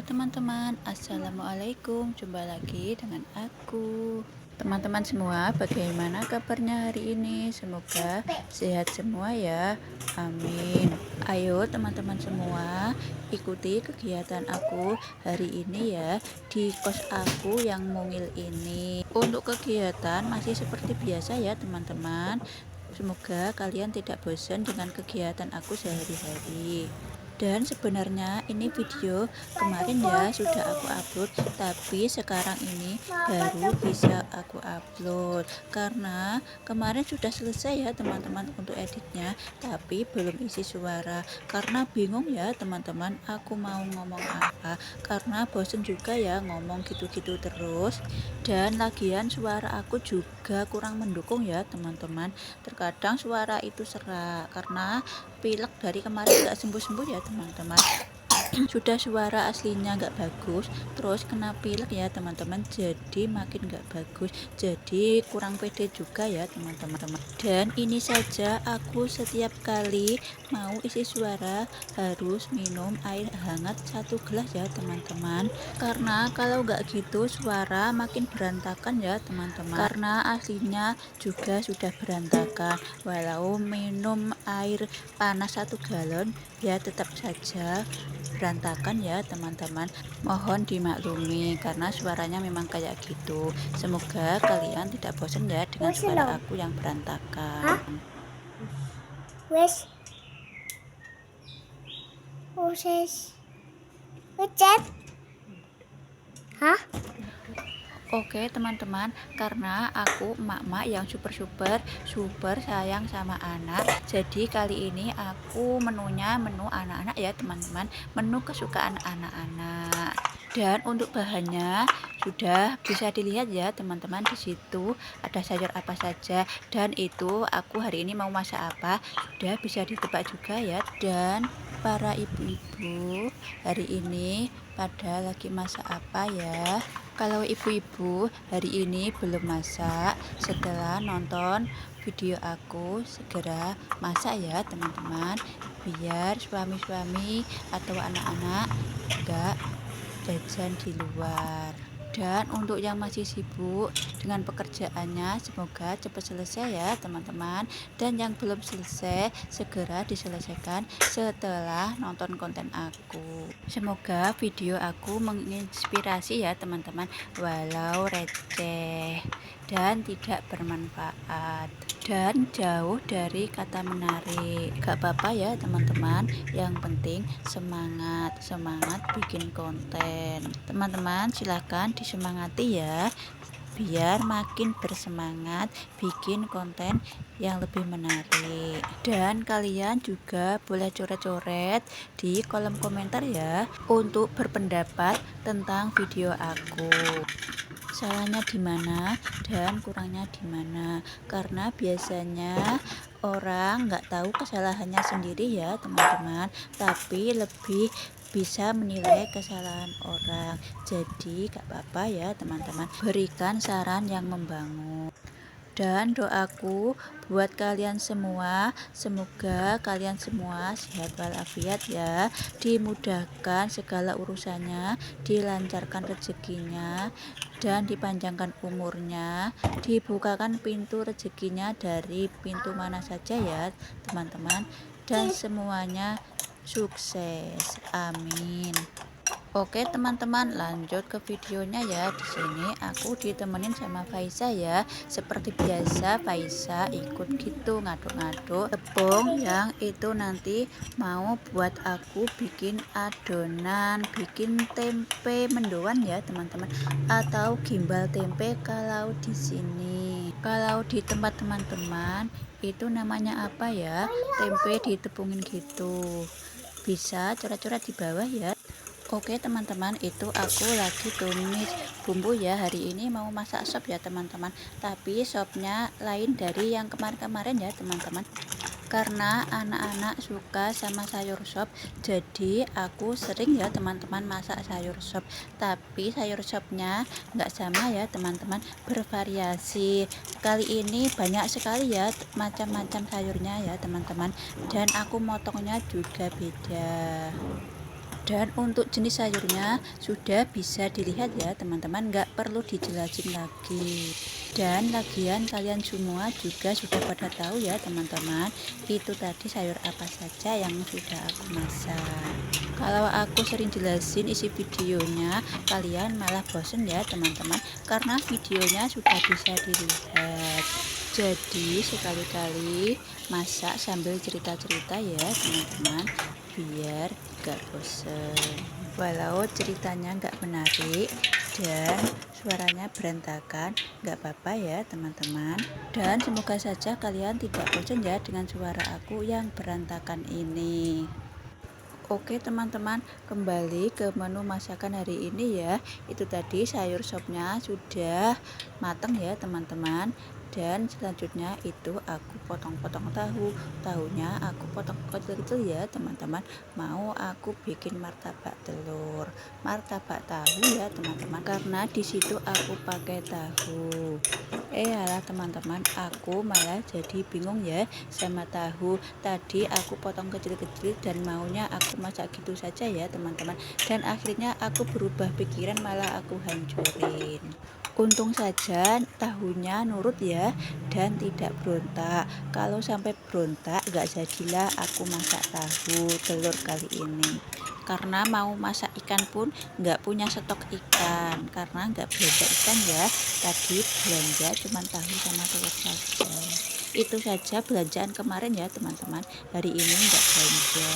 teman-teman, assalamualaikum. Jumpa lagi dengan aku. Teman-teman semua, bagaimana kabarnya hari ini? Semoga sehat semua ya. Amin. Ayo teman-teman semua, ikuti kegiatan aku hari ini ya di kos aku yang mungil ini. Untuk kegiatan masih seperti biasa ya teman-teman. Semoga kalian tidak bosan dengan kegiatan aku sehari-hari. Dan sebenarnya ini video kemarin ya sudah aku upload, tapi sekarang ini baru bisa aku upload karena kemarin sudah selesai ya teman-teman untuk editnya, tapi belum isi suara karena bingung ya teman-teman aku mau ngomong apa, karena bosen juga ya ngomong gitu-gitu terus. Dan lagian suara aku juga kurang mendukung ya teman-teman, terkadang suara itu serak karena pilek dari kemarin nggak sembuh-sembuh ya teman-teman. Sudah suara aslinya nggak bagus, terus kena pilek ya teman-teman, jadi makin nggak bagus, jadi kurang pede juga ya teman-teman. Dan ini saja aku setiap kali mau isi suara harus minum air hangat 1 gelas ya teman-teman, karena kalau nggak gitu suara makin berantakan ya teman-teman, karena aslinya juga sudah berantakan. Walau minum air panas 1 galon ya tetap saja berantakan ya teman-teman, mohon dimaklumi karena suaranya memang kayak gitu. Semoga kalian tidak bosan ya dengan suara aku yang berantakan. Wes, proses ngechat. Hah? Oke teman-teman, karena aku emak-emak yang super sayang sama anak, jadi kali ini aku menunya menu anak-anak ya teman-teman, menu kesukaan anak-anak. Dan untuk bahannya sudah bisa dilihat ya teman-teman, di situ ada sayur apa saja, dan itu aku hari ini mau masak apa sudah bisa ditebak juga ya. Dan para ibu-ibu hari ini pada lagi masak apa ya? Kalau ibu-ibu hari ini belum masak, setelah nonton video aku segera masak ya teman-teman, biar suami-suami atau anak-anak enggak jajan di luar. Dan untuk yang masih sibuk dengan pekerjaannya, semoga cepat selesai ya teman-teman, dan yang belum selesai segera diselesaikan setelah nonton konten aku. Semoga video aku menginspirasi ya teman-teman, walau receh dan tidak bermanfaat dan jauh dari kata menarik, gak apa-apa ya teman-teman, yang penting semangat bikin konten. Teman-teman silahkan disemangati ya, biar makin bersemangat bikin konten yang lebih menarik. Dan kalian juga boleh coret-coret di kolom komentar ya untuk berpendapat tentang video aku, salahnya di mana dan kurangnya di mana, karena biasanya orang nggak tahu kesalahannya sendiri ya teman-teman, tapi lebih bisa menilai kesalahan orang. Jadi gak apa-apa ya teman-teman, berikan saran yang membangun. Dan doaku buat kalian semua, semoga kalian semua sehat walafiat ya, dimudahkan segala urusannya, dilancarkan rezekinya, dan dipanjangkan umurnya, dibukakan pintu rezekinya dari pintu mana saja ya teman-teman, dan semuanya sukses, amin. Oke teman-teman, lanjut ke videonya ya. Di sini aku ditemenin sama Faisa ya. Seperti biasa Faisa ikut gitu ngaduk-ngaduk tepung yang itu nanti mau buat aku bikin adonan, bikin tempe mendoan ya teman-teman, atau gimbal tempe kalau di sini. Kalau di tempat teman-teman itu namanya apa ya? Tempe ditepungin gitu. Bisa coret-coret di bawah ya. Oke teman-teman, itu aku lagi tumis bumbu ya. Hari ini mau masak sop ya teman-teman, tapi sopnya lain dari yang kemarin-kemarin ya teman-teman, karena anak-anak suka sama sayur sop, jadi aku sering ya teman-teman masak sayur sop. Tapi sayur sopnya nggak sama ya teman-teman, bervariasi. Kali ini banyak sekali ya macam-macam sayurnya ya teman-teman, dan aku motongnya juga beda. Dan untuk jenis sayurnya sudah bisa dilihat ya teman-teman, nggak perlu dijelasin lagi. Dan lagian kalian semua juga sudah pada tahu ya teman-teman, itu tadi sayur apa saja yang sudah aku masak. Kalau aku sering jelasin isi videonya, kalian malah bosen ya teman-teman, karena videonya sudah bisa dilihat. Jadi sekali-kali masak sambil cerita-cerita ya teman-teman, biar gak bosen. Walau ceritanya gak menarik dan suaranya berantakan, gak apa-apa ya teman-teman. Dan semoga saja kalian tidak bosan ya dengan suara aku yang berantakan ini. Oke teman-teman, kembali ke menu masakan hari ini ya. Itu tadi sayur sopnya sudah matang ya teman-teman. Dan selanjutnya itu aku potong-potong tahunya aku potong kecil-kecil ya teman-teman. Mau aku bikin martabak telur, martabak tahu ya teman-teman, karena disitu aku pakai tahu. Alah teman-teman, aku malah jadi bingung ya sama tahu. Tadi aku potong kecil-kecil dan maunya aku masak gitu saja ya teman-teman, dan akhirnya aku berubah pikiran, malah aku hancurin. Untung saja tahunya nurut ya dan tidak berontak. Kalau sampai berontak gak jadilah aku masak tahu telur kali ini. Karena mau masak ikan pun gak punya stok ikan, karena gak belanja ikan ya. Tadi belanja cuma tahu sama telur saja. Itu saja belanjaan kemarin ya teman-teman, hari ini enggak belanja.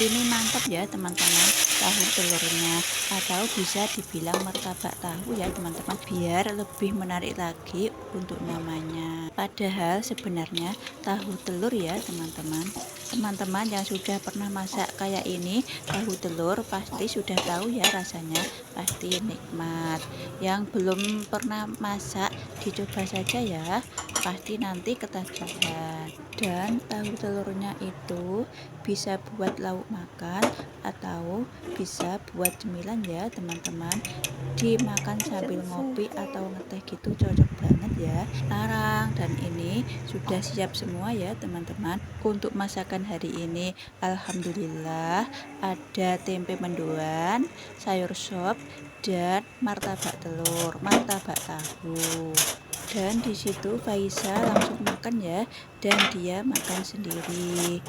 Ini mantap ya teman-teman, tahu telurnya, atau bisa dibilang martabak tahu ya teman-teman, biar lebih menarik lagi untuk namanya. Padahal sebenarnya tahu telur ya teman-teman. Teman-teman yang sudah pernah masak kayak ini, tahu telur, pasti sudah tahu ya rasanya, pasti nikmat. Yang belum pernah masak, dicoba saja ya, pasti nanti ketagihan. Dan tahu telurnya itu bisa buat lauk makan atau bisa buat cemilan ya teman-teman, dimakan sambil ngopi atau ngeteh gitu cocok banget ya. Sekarang dan ini sudah siap semua ya teman-teman untuk masakan hari ini. Alhamdulillah ada tempe mendoan, sayur sop, dan martabak telur, martabak tahu. Dan disitu Faisa langsung makan ya, dan dia makan sendiri.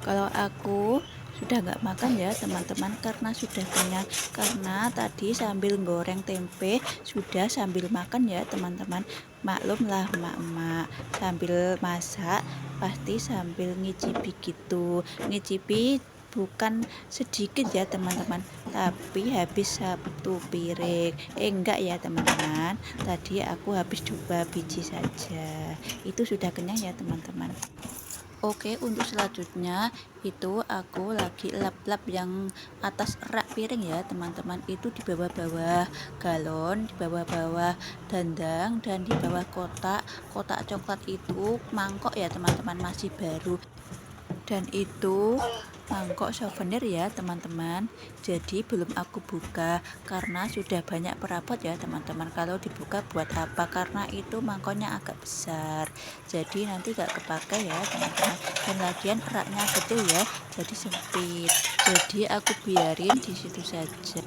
Kalau aku sudah nggak makan ya teman-teman, karena sudah kenyang, karena tadi sambil goreng tempe sudah sambil makan ya teman-teman. Maklumlah emak-emak sambil masak pasti sambil ngicipi gitu, ngicipi bukan sedikit ya teman-teman, tapi habis satu piring. Enggak ya teman-teman, tadi aku habis 2 biji saja, itu sudah kenyang ya teman-teman. Oke, untuk selanjutnya itu aku lagi lap-lap yang atas rak piring ya teman-teman, itu di bawah-bawah galon, di bawah-bawah dandang, dan di bawah kotak coklat itu mangkok ya teman-teman, masih baru. Dan itu mangkok souvenir ya teman-teman, jadi belum aku buka karena sudah banyak perabot ya teman-teman. Kalau dibuka buat apa, karena itu mangkoknya agak besar, jadi nanti gak kepake ya teman-teman. Dan lagian raknya kecil ya, jadi sempit, jadi aku biarin di situ saja.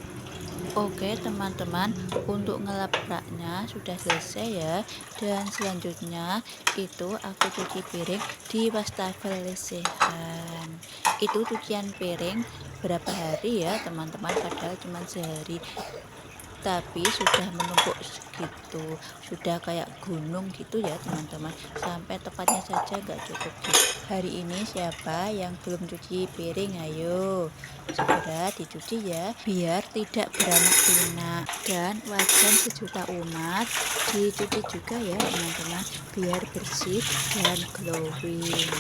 Oke teman-teman, untuk ngelap raknya sudah selesai ya. Dan selanjutnya itu aku cuci piring di wastafel lesehan. Itu cucian piring berapa hari ya teman-teman, padahal cuma sehari, tapi sudah menumpuk segitu, sudah kayak gunung gitu ya teman-teman, sampai tepatnya saja nggak cukup. Hari ini siapa yang belum cuci piring, ayo segera dicuci ya, biar tidak beranak pinak. Dan wajan sejuta umat dicuci juga ya teman-teman, biar bersih dan glowing.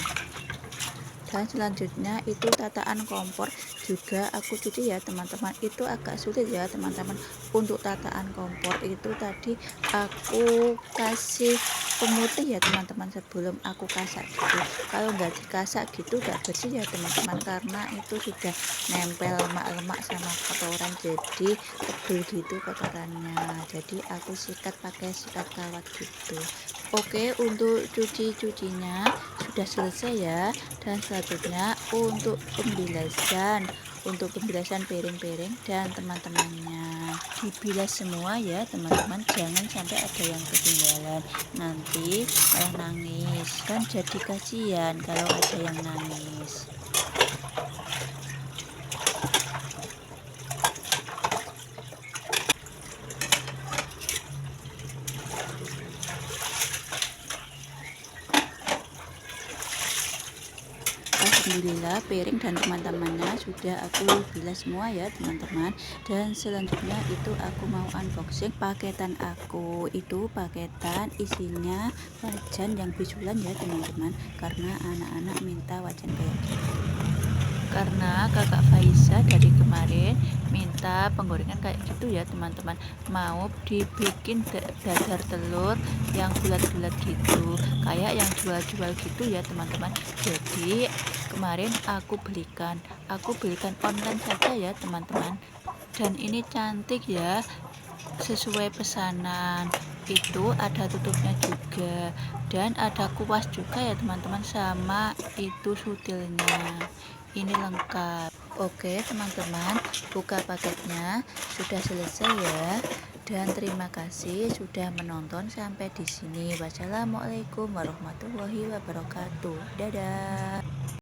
Dan selanjutnya itu tataan kompor juga aku cuci ya teman-teman, itu agak sulit ya teman-teman. Untuk tataan kompor itu tadi aku kasih pemutih ya teman-teman sebelum aku kasak gitu. Kalau nggak dikasak gitu nggak bersih ya teman-teman, karena itu sudah nempel lemak-lemak sama kotoran, jadi tebel gitu kotorannya, jadi aku sikat pakai sikat kawat gitu. Oke, untuk cucinya sudah selesai ya. Dan selanjutnya untuk pembilasan, untuk pembilasan piring-piring dan teman-temannya. Dibilas semua ya teman-teman, jangan sampai ada yang ketinggalan, nanti malah nangis kan, jadi kasihan kalau ada yang nangis. Alhamdulillah piring dan teman-temannya sudah aku bilas semua ya teman-teman. Dan selanjutnya itu aku mau unboxing paketan aku. Itu paketan isinya wajan yang bisulan ya teman-teman, karena anak-anak minta wajan kayak gitu. Karena kakak Faiza dari kemarin minta penggorengan kayak gitu ya teman-teman, mau dibikin dadar telur yang bulat-bulat gitu, kayak yang jual-jual gitu ya teman-teman. Jadi kemarin aku belikan online saja ya teman-teman, dan ini cantik ya, sesuai pesanan. Itu ada tutupnya juga, dan ada kuas juga ya teman-teman, sama itu sutilnya. Ini lengkap. Oke teman-teman, buka paketnya sudah selesai ya. Dan terima kasih sudah menonton sampai di sini. Wassalamualaikum warahmatullahi wabarakatuh. Dadah.